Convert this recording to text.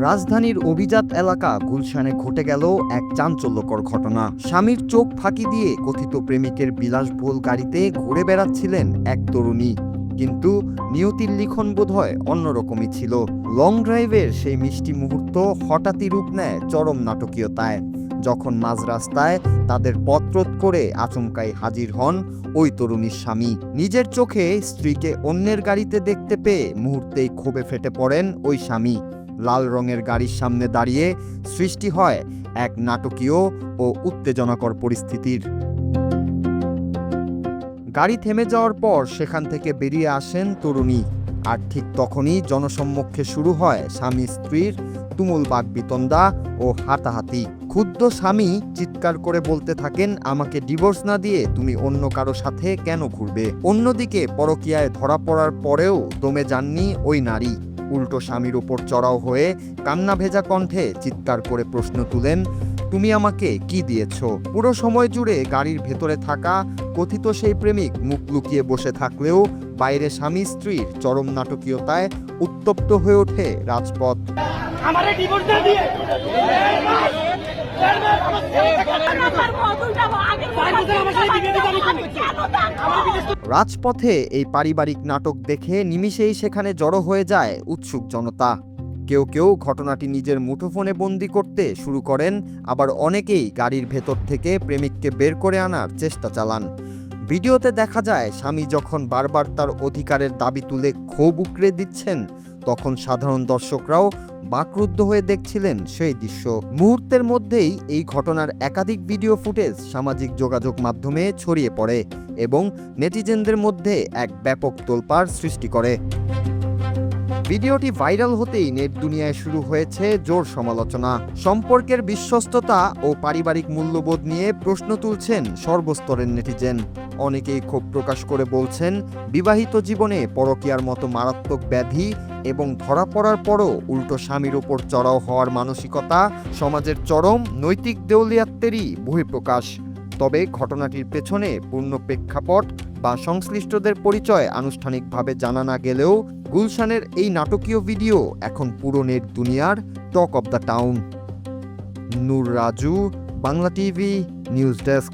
রাজধানীর অভিজাত এলাকা গুলশানে ঘটে গেল এক চাঞ্চল্যকর ঘটনা। স্বামীর চোখ ফাঁকি দিয়ে কথিত প্রেমিকের বিলাসবহুল গাড়িতে ঘুরে বেড়াচ্ছিলেন এক তরুণী, কিন্তু নিয়তির লিখন বোধহয় অন্যরকমই ছিল। লং ড্রাইভের সেই মিষ্টি মুহূর্ত হঠাৎই রূপ নেয় চরম নাটকীয়তায়, যখন মাঝ রাস্তায় তাদের পথরোধ করে আচমকাই হাজির হন ওই তরুণীর স্বামী। নিজের চোখে স্ত্রীকে অন্যের গাড়িতে দেখতে পেয়ে মুহূর্তেই ক্ষোভে ফেটে পড়েন ওই স্বামী। লাল রঙের গাড়ির সামনে দাঁড়িয়ে সৃষ্টি হয় এক নাটকীয় ও উত্তেজনাকর পরিস্থিতির। গাড়ি থেমে যাওয়ার পর সেখান থেকে বেরিয়ে আসেন তরুণী, আর ঠিক তখনই জনসম্মুখে শুরু হয় স্বামী স্ত্রীর তুমুল বাকবিতণ্ডা ও হাতাহাতি। ক্ষুব্ধ স্বামী চিৎকার করে বলতে থাকেন, আমাকে ডিভোর্স না দিয়ে তুমি অন্য কারো সাথে কেন ঘুরবে? অন্যদিকে পরকীয়ায় ধরা পড়ার পরেও দমে যাননি ওই নারী। উল্টো স্বামীর উপর চড়াও হয়ে কান্না ভেজা কণ্ঠে চিৎকার করে প্রশ্ন তুলেন, তুমি আমাকে কি দিয়েছ? পুরো সময় জুড়ে গাড়ির ভেতরে থাকা কথিত সেই প্রেমিক মুখ লুকিয়ে বসে থাকলেও বাইরে স্বামী স্ত্রীর চরম নাটকীয়তায় উত্তপ্ত হয়ে ওঠে রাজপথ। রাজপথে এই পারিবারিক নাটক দেখে নিমিষেই সেখানে জড়ো হয়ে যায় উৎসুক জনতা। কেউ কেউ ঘটনাটি নিজের মুঠোফোনে বন্দি করতে শুরু করেন, আবার অনেকেই গাড়ির ভেতর থেকে প্রেমিককে বের করে আনার চেষ্টা চালান। ভিডিওতে দেখা যায় স্বামী যখন বারবার তার অধিকারের দাবি তুলে ক্ষোভ উগরে দিচ্ছেন, তখন সাধারণ দর্শকরাও বাকরুদ্ধ হয়ে দেখছিলেন সেই দৃশ্য। মুহূর্তের মধ্যেই এই ঘটনার একাধিক ভিডিও ফুটেজ সামাজিক যোগাযোগ মাধ্যমে ছড়িয়ে পড়ে এবং নেটিজেনদের মধ্যে এক ব্যাপক তোলপাড় সৃষ্টি করে। ভিডিওটি ভাইরাল হতেই নেট দুনিয়ায় শুরু হয়েছে জোর সমালোচনা। সম্পর্কের বিশ্বস্ততা ও পারিবারিক মূল্যবোধ নিয়ে প্রশ্ন তুলছেন সর্বস্তরের নেটিজেন। অনেকেই ক্ষোভ প্রকাশ করে বলছেন, বিবাহিত জীবনে পরকীয়ার মতো মারাত্মক ব্যাধি এবং ধরা পড়ার পরও উল্টো স্বামীর ওপর চড়াও হওয়ার মানসিকতা সমাজের চরম নৈতিক দেউলিয়াত্বেরই বহিঃপ্রকাশ। তবে ঘটনাটির পেছনে পূর্ণ প্রেক্ষাপট বা সংশ্লিষ্টদের পরিচয় আনুষ্ঠানিকভাবে জানা না গেলেও গুলশানের এই নাটকীয় ভিডিও এখন পুরো নেট দুনিয়ার talk of the town. Noor Raju, Bangla TV news desk.